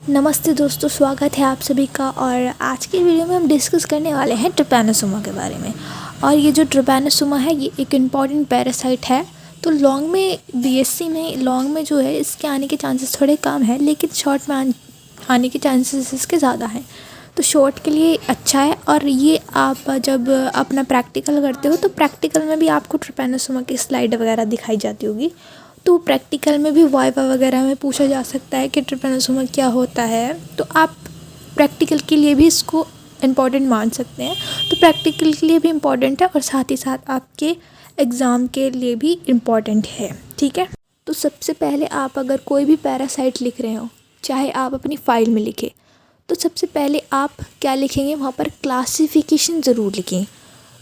नमस्ते दोस्तों, स्वागत है आप सभी का। और आज की वीडियो में हम डिस्कस करने वाले हैं ट्रिपैनोसोमा के बारे में। और ये जो ट्रिपैनोसोमा है ये एक इम्पॉर्टेंट पैरासाइट है। तो लॉन्ग में बीएससी में लॉन्ग में जो है इसके आने के चांसेस थोड़े कम है, लेकिन शॉर्ट में आने के चांसेस इसके ज़्यादा हैं। तो शॉर्ट के लिए अच्छा है। और ये आप जब अपना प्रैक्टिकल करते हो तो प्रैक्टिकल में भी आपको ट्रिपैनोसोमा की स्लाइड वगैरह दिखाई जाती होगी। तो प्रैक्टिकल में भी वाइवा वगैरह में पूछा जा सकता है कि ट्रिपैनोसोमा क्या होता है। तो आप प्रैक्टिकल के लिए भी इसको इम्पॉर्टेंट मान सकते हैं। तो प्रैक्टिकल के लिए भी इम्पॉर्टेंट है और साथ ही साथ आपके एग्ज़ाम के लिए भी इम्पॉर्टेंट है। ठीक है। तो सबसे पहले आप अगर कोई भी पैरासाइट लिख रहे हो, चाहे आप अपनी फ़ाइल में लिखें, तो सबसे पहले आप क्या लिखेंगे, वहाँ पर क्लासिफिकेशन ज़रूर लिखें।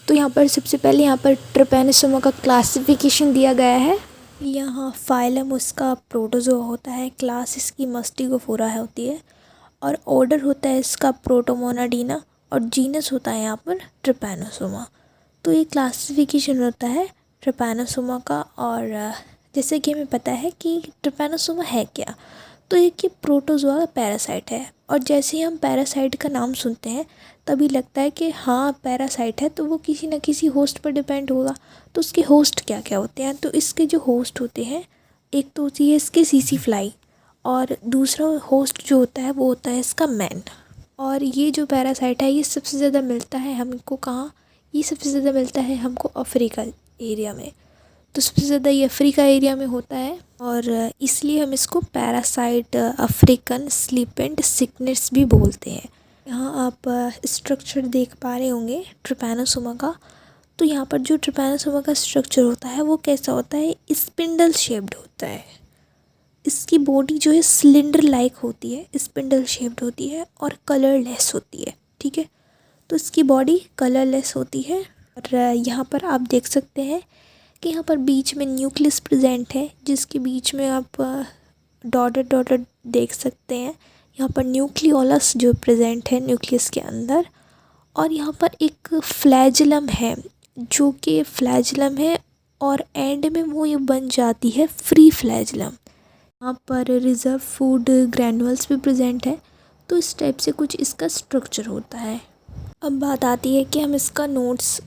तो यहाँ पर सबसे पहले यहाँ पर ट्रिपैनोसोमा का क्लासिफिकेशन दिया गया है। यहाँ फाइलम उसका प्रोटोज़ोआ होता है, क्लास इसकी मस्टिकोफोरा होती है, और ऑर्डर होता है इसका प्रोटोमोनाडीना, और जीनस होता है यहाँ पर ट्रिपैनोसोमा। तो ये क्लासिफिकेशन होता है ट्रिपैनोसोमा का। और जैसे कि हमें पता है कि ट्रिपैनोसोमा है क्या, तो एक ये प्रोटोज़ोआ पैरासाइट है। और जैसे ही हम पैरासाइट का नाम सुनते हैं तभी लगता है कि हाँ पैरासाइट है, तो वो किसी न किसी होस्ट पर डिपेंड होगा। तो उसके होस्ट क्या क्या होते हैं, तो इसके जो होस्ट होते हैं, एक तो होती है इसके सीसी फ्लाई, और दूसरा होस्ट जो होता है वो होता है इसका मैन। और ये जो पैरासाइट है ये सबसे ज़्यादा मिलता है हमको कहाँ, ये सबसे ज़्यादा मिलता है हमको अफ्रीका एरिया में। तो सबसे ज़्यादा ये अफ्रीका एरिया में होता है, और इसलिए हम इसको पैरासाइट अफ्रीकन स्लीपेंट सिकनेस भी बोलते हैं। यहाँ आप स्ट्रक्चर देख पा रहे होंगे ट्रिपैनोसोमा का। तो यहाँ पर जो ट्रिपैनोसोमा का स्ट्रक्चर होता है वो कैसा होता है, स्पिंडल शेप्ड होता है। इसकी बॉडी जो है सिलेंडर लाइक होती है, स्पिंडल शेप्ड होती है और कलरलेस होती है। ठीक है। तो इसकी बॉडी कलरलेस होती है। और यहाँ पर आप देख सकते हैं कि यहाँ पर बीच में न्यूक्लियस प्रेजेंट है, जिसके बीच में आप डॉटेड डॉटेड देख सकते हैं। यहाँ पर न्यूक्लियोलस जो प्रेजेंट है न्यूक्लियस के अंदर। और यहाँ पर एक फ्लैजलम है, जो कि फ्लैजलम है, और एंड में वो ये बन जाती है फ्री फ्लैजलम। यहाँ पर रिजर्व फूड ग्रैनुअल्स भी प्रेजेंट है। तो इस टाइप से कुछ इसका स्ट्रक्चर होता है। अब बात आती है कि हम इसका नोट्स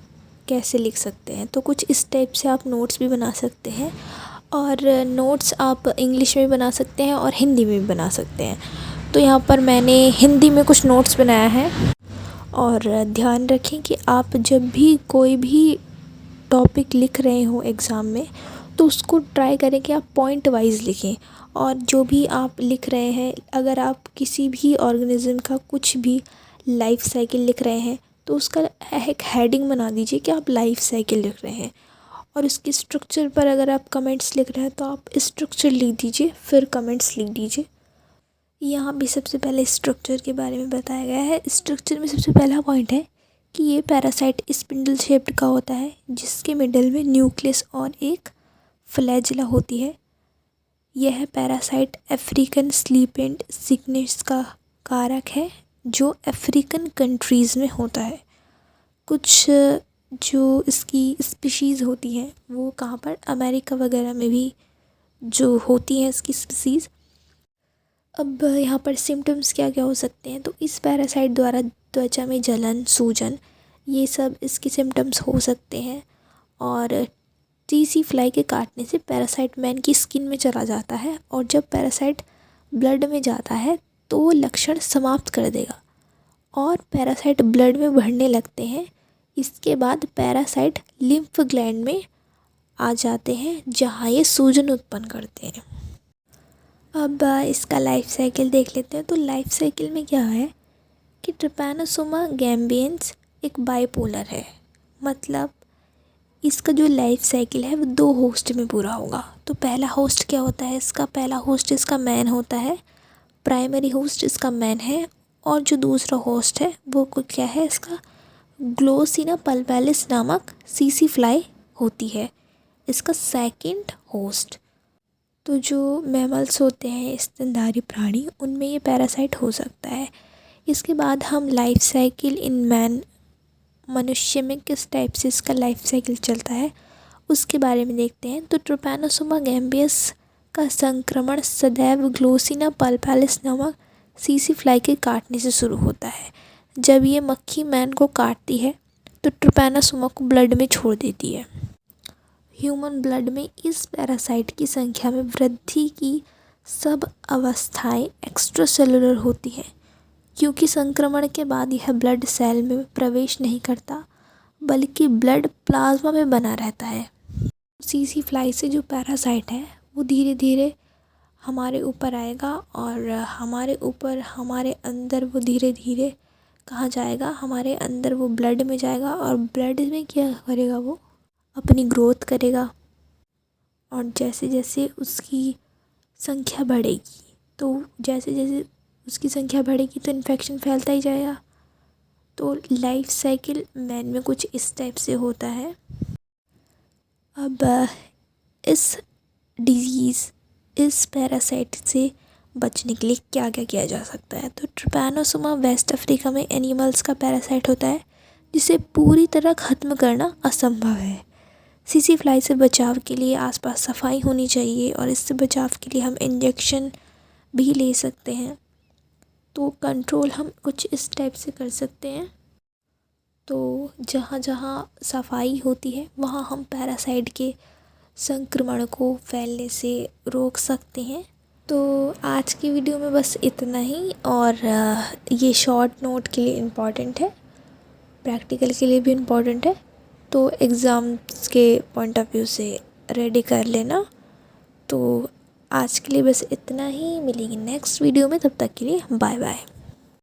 कैसे लिख सकते हैं। तो कुछ इस टाइप से आप नोट्स भी बना सकते हैं, और नोट्स आप इंग्लिश में भी बना सकते हैं और हिंदी में भी बना सकते हैं। तो यहाँ पर मैंने हिंदी में कुछ नोट्स बनाया है। और ध्यान रखें कि आप जब भी कोई भी टॉपिक लिख रहे हो एग्ज़ाम में, तो उसको ट्राई करें कि आप पॉइंट वाइज लिखें। और जो भी आप लिख रहे हैं, अगर आप किसी भी ऑर्गेनिज्म का कुछ भी लाइफ साइकिल लिख रहे हैं, तो उसका एक हेडिंग बना दीजिए कि आप लाइफ साइकिल लिख रहे हैं। और उसके स्ट्रक्चर पर अगर आप कमेंट्स लिख रहे हैं तो आप स्ट्रक्चर लिख दीजिए, फिर कमेंट्स लिख दीजिए। यहाँ भी सबसे पहले स्ट्रक्चर के बारे में बताया गया है। स्ट्रक्चर में सबसे पहला पॉइंट है कि ये पैरासाइट स्पिंडल शेप्ड का होता है, जिसके मिडल में न्यूक्लियस और एक फ्लैजिला होती है। यह पैरासाइट अफ्रीकन स्लीपेंट सिकनेस का कारक है, जो अफ्रीकन कंट्रीज़ में होता है। कुछ जो इसकी स्पीशीज़ होती हैं वो कहाँ पर, अमेरिका वगैरह में भी जो होती हैं इसकी स्पीशीज़। अब यहाँ पर सिम्टम्स क्या क्या हो सकते हैं, तो इस पैरासाइट द्वारा त्वचा में जलन, सूजन, ये सब इसके सिम्टम्स हो सकते हैं। और टीसी फ्लाई के काटने से पैरासाइट मैन की स्किन में चला जाता है, और जब पैरासाइट ब्लड में जाता है तो वो लक्षण समाप्त कर देगा, और पैरासाइट ब्लड में बढ़ने लगते हैं। इसके बाद पैरासाइट लिम्फ ग्लैंड में आ जाते हैं, जहाँ ये सूजन उत्पन्न करते हैं। अब इसका लाइफ साइकिल देख लेते हैं। तो लाइफ साइकिल में क्या है कि ट्रिपैनोसोमा गैम्बियंस एक बाइपोलर है, मतलब इसका जो लाइफ साइकिल है वो 2 होस्ट में पूरा होगा। तो पहला होस्ट क्या होता है इसका, पहला होस्ट इसका मैन होता है, प्राइमरी होस्ट इसका मैन है। और जो दूसरा होस्ट है वो क्या है इसका, ग्लोसिना पल्पैलिस नामक सीसी फ्लाई होती है इसका सेकंड होस्ट। तो जो मैमल्स होते हैं स्तनधारी प्राणी, उनमें ये पैरासाइट हो सकता है। इसके बाद हम लाइफ साइकिल इन मैन, मनुष्य में किस टाइप से इसका लाइफ साइकिल चलता है उसके बारे में देखते हैं। तो ट्रिपैनोसोमा गैम्बियस का संक्रमण सदैव ग्लोसिना पल्पैलिस नामक सीसी फ्लाई के काटने से शुरू होता है। जब ये मक्खी मैन को काटती है तो ट्रिपैनोसोमा को ब्लड में छोड़ देती है। ह्यूमन ब्लड में इस पैरासाइट की संख्या में वृद्धि की सब अवस्थाएं एक्स्ट्रासेलुलर होती हैं, क्योंकि संक्रमण के बाद यह ब्लड सेल में प्रवेश नहीं करता बल्कि ब्लड प्लाज्मा में बना रहता है। सीसी फ्लाई से जो पैरासाइट है वो धीरे धीरे हमारे ऊपर आएगा और हमारे अंदर वो धीरे धीरे कहाँ जाएगा, हमारे अंदर वो ब्लड में जाएगा और ब्लड में क्या करेगा, वो अपनी ग्रोथ करेगा। और जैसे जैसे उसकी संख्या बढ़ेगी तो इन्फेक्शन फैलता ही जाएगा। तो लाइफ साइकिल मैन में कुछ इस टाइप से होता है। अब इस पैरासाइट से बचने के लिए क्या क्या किया जा सकता है। तो ट्रिपैनोसोमा वेस्ट अफ्रीका में एनिमल्स का पैरासाइट होता है जिसे पूरी तरह ख़त्म करना असंभव है। सीसी फ्लाई से बचाव के लिए आसपास सफाई होनी चाहिए और इससे बचाव के लिए हम इंजेक्शन भी ले सकते हैं। तो कंट्रोल हम कुछ इस टाइप से कर सकते हैं। तो जहाँ जहाँ सफाई होती है वहाँ हम पैरासाइट के संक्रमण को फैलने से रोक सकते हैं। तो आज की वीडियो में बस इतना ही। और ये शॉर्ट नोट के लिए इम्पॉर्टेंट है, प्रैक्टिकल के लिए भी इम्पॉर्टेंट है, तो एग्ज़ाम्स के पॉइंट ऑफ व्यू से रेडी कर लेना। तो आज के लिए बस इतना ही, मिलेंगे नेक्स्ट वीडियो में, तब तक के लिए बाय बाय।